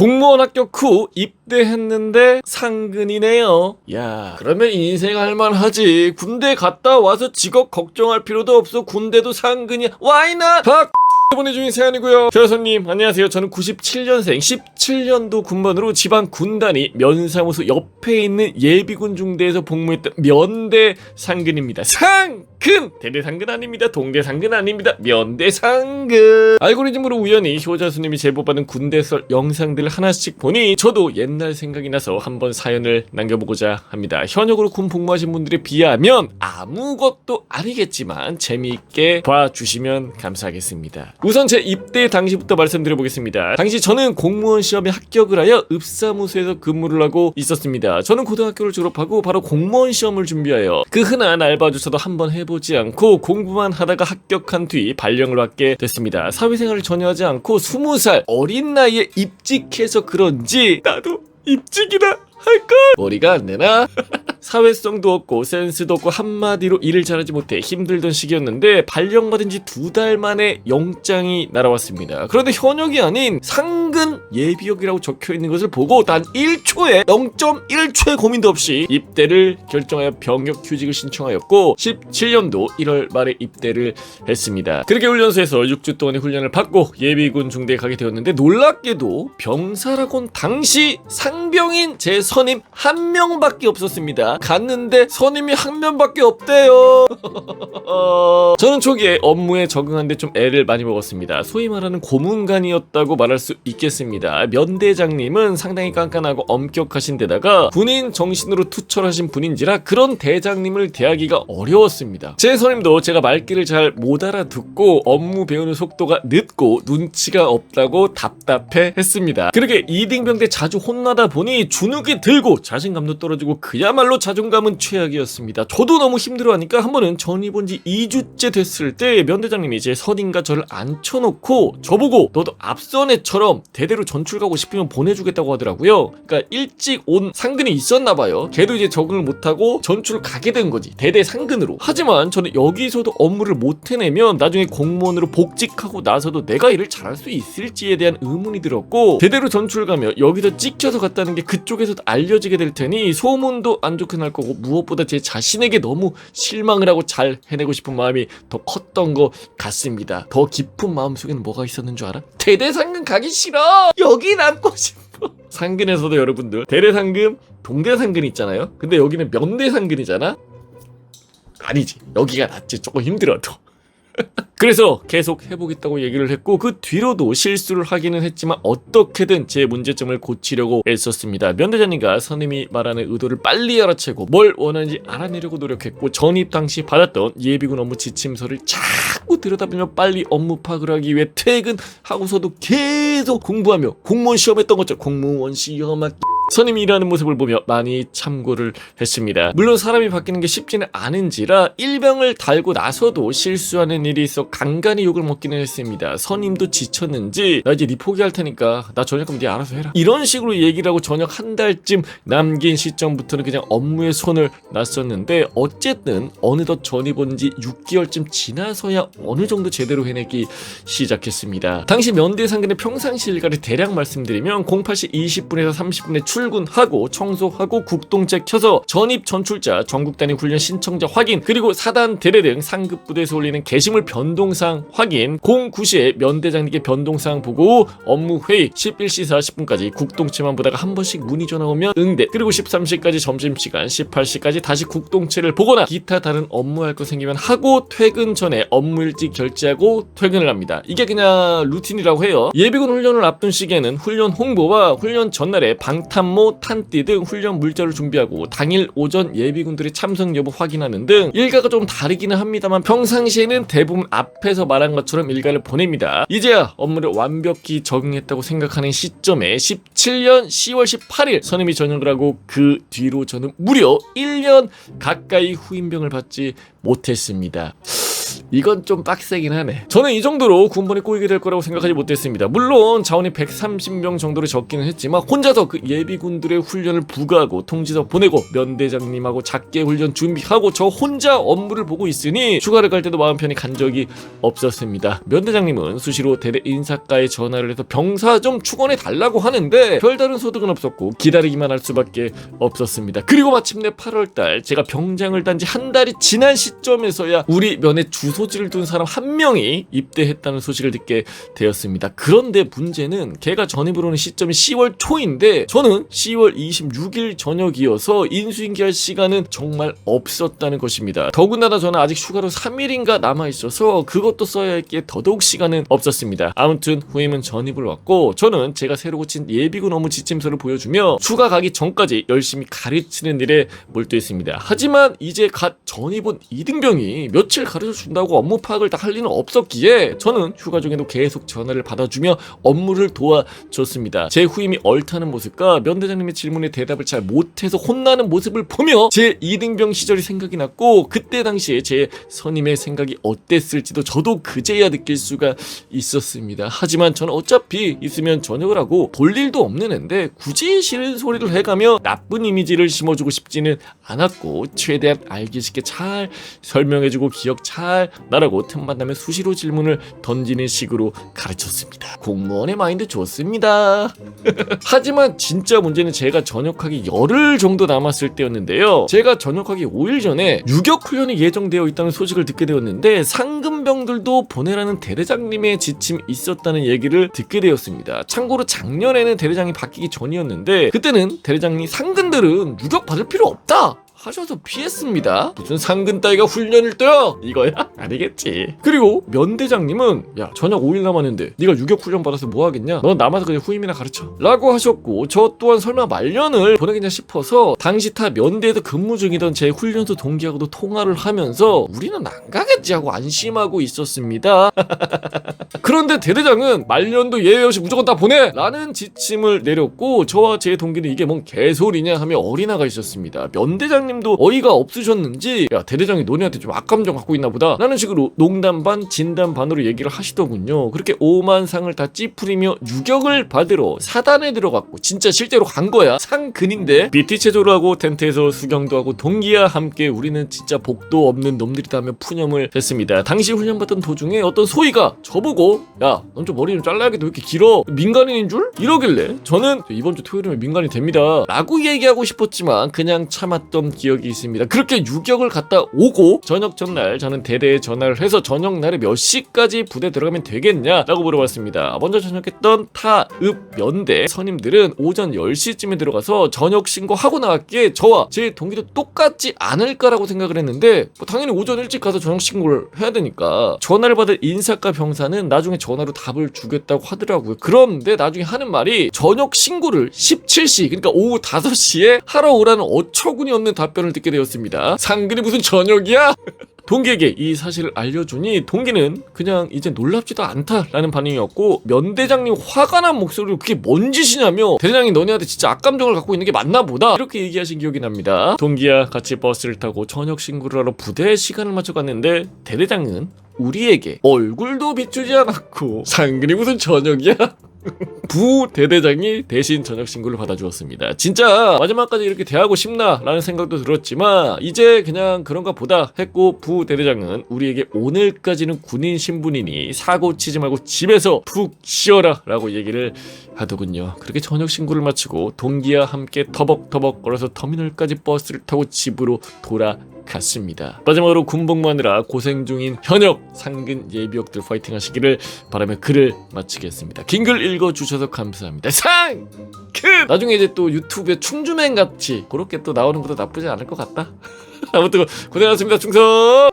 공무원 합격 후 입대했는데 상근이네요. 야, 그러면 인생 할만하지. 군대 갔다 와서 직업 걱정할 필요도 없어. 군대도 상근이야. Why not? 박 보내주신 사연이고요. 교사님 안녕하세요. 저는 97년생 17년도 군번으로 지방 군단위 면사무소 옆에 있는 예비군 중대에서 복무했던 면대 상근입니다. 상근! 대대 상근 아닙니다. 동대 상근 아닙니다. 면대 상근. 알고리즘으로 우연히 효자수님이 제보받은 군대 썰 영상들을 하나씩 보니 저도 옛날 생각이 나서 한번 사연을 남겨보고자 합니다. 현역으로 군 복무하신 분들에 비하면 아무것도 아니겠지만 재미있게 봐주시면 감사하겠습니다. 우선 제 입대 당시부터 말씀드려보겠습니다. 당시 저는 공무원 시험에 합격을 하여 읍사무소에서 근무를 하고 있었습니다. 저는 고등학교를 졸업하고 바로 공무원 시험을 준비하여 그 흔한 알바조차도 한번 해보지 않고 공부만 하다가 합격한 뒤 발령을 받게 됐습니다. 사회생활을 전혀 하지 않고 20살 어린 나이에 입직해서 그런지 나도 입직이나 할걸? 머리가 안 되나? 사회성도 없고 센스도 없고 한마디로 일을 잘하지 못해 힘들던 시기였는데 발령받은 지 2달 만에 영장이 날아왔습니다. 그런데 현역이 아닌 상근 예비역이라고 적혀있는 것을 보고 단 1초에 0.1초의 고민도 없이 입대를 결정하여 병역 휴직을 신청하였고 17년도 1월 말에 입대를 했습니다. 그렇게 훈련소에서 6주 동안의 훈련을 받고 예비군 중대에 가게 되었는데 놀랍게도 병사라곤 당시 상병인 제 선임 한 명밖에 없었습니다. 갔는데 선임이 한 명밖에 없대요. 저는 초기에 업무에 적응하는데 좀 애를 많이 먹었습니다. 소위 말하는 고문관이었다고 말할 수 있겠습니다. 면대장님은 상당히 깐깐하고 엄격하신 데다가 군인 정신으로 투철하신 분인지라 그런 대장님을 대하기가 어려웠습니다. 제 선임도 제가 말귀를 잘 못 알아듣고 업무 배우는 속도가 늦고 눈치가 없다고 답답해 했습니다. 그렇게 이등병 때 자주 혼나다 보니 주눅이 들고 자신감도 떨어지고 그야말로 자존감은 최악이었습니다. 저도 너무 힘들어하니까 한 번은 전입 온 지 2주째 됐을 때 면대장님이 제 선임과 저를 앉혀놓고 저보고 너도 앞선애처럼 대대로 전출 가고 싶으면 보내주겠다고 하더라고요. 그러니까 일찍 온 상근이 있었나봐요. 걔도 이제 적응을 못하고 전출 가게 된 거지. 대대 상근으로. 하지만 저는 여기서도 업무를 못 해내면 나중에 공무원으로 복직하고 나서도 내가 일을 잘할 수 있을지에 대한 의문이 들었고 대대로 전출 가며 여기서 찍혀서 갔다는 게 그쪽에서도 알려지게 될 테니 소문도 안 좋게 날 거고 무엇보다 제 자신에게 너무 실망을 하고 잘 해내고 싶은 마음이 더 컸던 것 같습니다. 더 깊은 마음속에는 뭐가 있었는 줄 알아? 대대상근 가기 싫어! 여기 남고 싶어! 상근에서도 여러분들 대대상근, 동대상근 있잖아요? 근데 여기는 면대상근이잖아? 아니지. 여기가 낫지. 조금 힘들어도. 그래서 계속 해보겠다고 얘기를 했고 그 뒤로도 실수를 하기는 했지만 어떻게든 제 문제점을 고치려고 애썼습니다. 면대장님과 선임이 말하는 의도를 빨리 알아채고 뭘 원하는지 알아내려고 노력했고 전입 당시 받았던 예비군 업무 지침서를 자꾸 들여다보며 빨리 업무 파악을 하기 위해 퇴근하고서도 계속 공부하며 공무원 시험했던 것처럼 공무원 시험하기 선임이 일하는 모습을 보며 많이 참고를 했습니다. 물론 사람이 바뀌는 게 쉽지는 않은지라 일병을 달고 나서도 실수하는 일이 있어 간간히 욕을 먹기는 했습니다. 선임도 지쳤는지 나 이제 네 포기할 테니까 나 전역하면 네 알아서 해라 이런 식으로 얘기를 하고 전역 한 달쯤 남긴 시점부터는 그냥 업무에 손을 놨었는데 어쨌든 어느덧 전입 온 지 6개월쯤 지나서야 어느 정도 제대로 해내기 시작했습니다. 당시 면대상근의 평상시 일과를 대략 말씀드리면 08시 20분에서 30분에 출근하고 청소하고 국동체 켜서 전입 전출자 전국단위 훈련 신청자 확인 그리고 사단 대대 등 상급 부대에서 올리는 게시물 변동사항 확인 09시에 면대장님께 변동사항 보고 업무 회의 11시 40분까지 국동체만 보다가 한 번씩 문의 전화 오면 응대 그리고 13시까지 점심시간 18시까지 다시 국동체를 보거나 기타 다른 업무할 거 생기면 하고 퇴근 전에 업무 일찍 결제하고 퇴근을 합니다. 이게 그냥 루틴이라고 해요. 예비군 훈련을 앞둔 시기에는 훈련 홍보와 훈련 전날에 방탄 탄띠 등 훈련 물자를 준비하고 당일 오전 예비군들의 참석 여부 확인하는 등 일과가 좀 다르기는 합니다만 평상시에는 대부분 앞에서 말한 것처럼 일과를 보냅니다. 이제야 업무를 완벽히 적응했다고 생각하는 시점에 17년 10월 18일 선임이 전역을 하고 그 뒤로 저는 무려 1년 가까이 후임병을 받지 못했습니다. 이건 좀 빡세긴 하네. 저는 이 정도로 군번에 꼬이게 될 거라고 생각하지 못했습니다. 물론 자원이 130명 정도로 적기는 했지만 혼자서 그 예비군들의 훈련을 부과하고 통지서 보내고 면대장님하고 작게 훈련 준비하고 저 혼자 업무를 보고 있으니 휴가를 갈 때도 마음 편히 간 적이 없었습니다. 면대장님은 수시로 대대 인사과에 전화를 해서 병사 좀 축원해 달라고 하는데 별다른 소득은 없었고 기다리기만 할 수밖에 없었습니다. 그리고 마침내 8월달 제가 병장을 단 지 한 달이 지난 시점에서야 우리 면에 주소지를 둔 사람 한 명이 입대했다는 소식을 듣게 되었습니다. 그런데 문제는 걔가 전입을 오는 시점이 10월 초인데 저는 10월 26일 저녁이어서 인수인계할 시간은 정말 없었다는 것입니다. 더군다나 저는 아직 휴가로 3일인가 남아있어서 그것도 써야 할 게 더더욱 시간은 없었습니다. 아무튼 후임은 전입을 왔고 저는 제가 새로 고친 예비군 업무 지침서를 보여주며 휴가 가기 전까지 열심히 가르치는 일에 몰두했습니다. 하지만 이제 갓 전입 온 이등병이 며칠 가르쳐준다고 업무 파악을 다 할 리는 없었기에 저는 휴가 중에도 계속 전화를 받아주며 업무를 도와줬습니다. 제 후임이 얼타는 모습과 면대장님의 질문에 대답을 잘 못해서 혼나는 모습을 보며 제 이등병 시절이 생각이 났고 그때 당시에 제 선임의 생각이 어땠을지도 저도 그제야 느낄 수가 있었습니다. 하지만 저는 어차피 있으면 전역을 하고 볼 일도 없는 앤데 굳이 싫은 소리를 해가며 나쁜 이미지를 심어주고 싶지는 않았고 최대한 알기 쉽게 잘 설명해주고 기억 잘 나라고 틈만 나면 수시로 질문을 던지는 식으로 가르쳤습니다. 공무원의 마인드 좋습니다. 하지만 진짜 문제는 제가 전역하기 열흘 정도 남았을 때였는데요. 제가 전역하기 5일 전에 유격 훈련이 예정되어 있다는 소식을 듣게 되었는데 상근병들도 보내라는 대대장님의 지침이 있었다는 얘기를 듣게 되었습니다. 참고로 작년에는 대대장이 바뀌기 전이었는데 그때는 대대장이 상근들은 유격 받을 필요 없다 하셔서 피했습니다. 무슨 상근 따위가 훈련을 떠요? 이거야? 아니겠지. 그리고 면대장님은 야 전역 5일 남았는데 네가 유격 훈련 받아서 뭐 하겠냐? 넌 남아서 그냥 후임이나 가르쳐 라고 하셨고 저 또한 설마 말년을 보내겠냐 싶어서 당시 타 면대에서 근무 중이던 제 훈련소 동기하고도 통화를 하면서 우리는 안 가겠지 하고 안심하고 있었습니다. 그런데 대대장은 말년도 예외 없이 무조건 다 보내! 라는 지침을 내렸고 저와 제 동기는 이게 뭔 개소리냐 하며 어리나가 있었습니다. 면대장님도 어이가 없으셨는지 야 대대장이 너네한테 좀 악감정 갖고 있나 보다 라는 식으로 농담 반 진담 반으로 얘기를 하시더군요. 그렇게 오만 상을 다 찌푸리며 유격을 받으러 사단에 들어갔고 진짜 실제로 간 거야. 상근인데 BT 체조를 하고 텐트에서 수경도 하고 동기와 함께 우리는 진짜 복도 없는 놈들이다 하며 푸념을 했습니다. 당시 훈련받던 도중에 어떤 소희가 저보고 야 넌 좀 머리 좀 잘라야겠다 왜 이렇게 길어 민간인인 줄? 이러길래 저는 이번 주 토요일이면 민간인 됩니다 라고 얘기하고 싶었지만 그냥 참았던 기억이 있습니다. 그렇게 유격을 갔다 오고 저녁 전날 저는 대대에 전화를 해서 저녁 날에 몇 시까지 부대 들어가면 되겠냐 라고 물어봤습니다. 먼저 전역했던 타읍 면대 선임들은 오전 10시쯤에 들어가서 저녁 신고하고 나왔기에 저와 제 동기도 똑같지 않을까라고 생각을 했는데 뭐 당연히 오전 일찍 가서 저녁 신고를 해야 되니까 전화를 받은 인사과 병사는 나중에 전화로 답을 주겠다고 하더라고요. 그런데 나중에 하는 말이 저녁 신고를 17시 그러니까 오후 5시에 하러 오라는 어처구니 없는 답변을 듣게 되었습니다. 상근이 무슨 저녁이야? 동기에게 이 사실을 알려주니 동기는 그냥 이제 놀랍지도 않다라는 반응이었고 면대장님 화가 난 목소리로 그게 뭔 짓이냐며 대대장이 너네한테 진짜 악감정을 갖고 있는 게 맞나 보다 이렇게 얘기하신 기억이 납니다. 동기와 같이 버스를 타고 저녁 신고를 하러 부대에 시간을 맞춰 갔는데 대대장은 우리에게 얼굴도 비추지 않았고 상근이 무슨 저녁이야? 부대대장이 대신 저녁 신고를 받아주었습니다. 진짜 마지막까지 이렇게 대하고 싶나 라는 생각도 들었지만 이제 그냥 그런가 보다 했고 부대대장은 우리에게 오늘까지는 군인 신분이니 사고 치지 말고 집에서 푹 쉬어라 라고 얘기를 하더군요. 그렇게 저녁 신고를 마치고 동기와 함께 터벅터벅 걸어서 터미널까지 버스를 타고 집으로 돌아갔습니다. 마지막으로 군복무하느라 고생 중인 현역 상근 예비역들 파이팅 하시기를 바라며 글을 마치겠습니다. 긴 글 읽어주셔서 감사합니다. 상근! 나중에 이제 또 유튜브에 충주맨 같이 그렇게 또 나오는 것도 나쁘지 않을 것 같다. 아무튼 고생하셨습니다. 충성!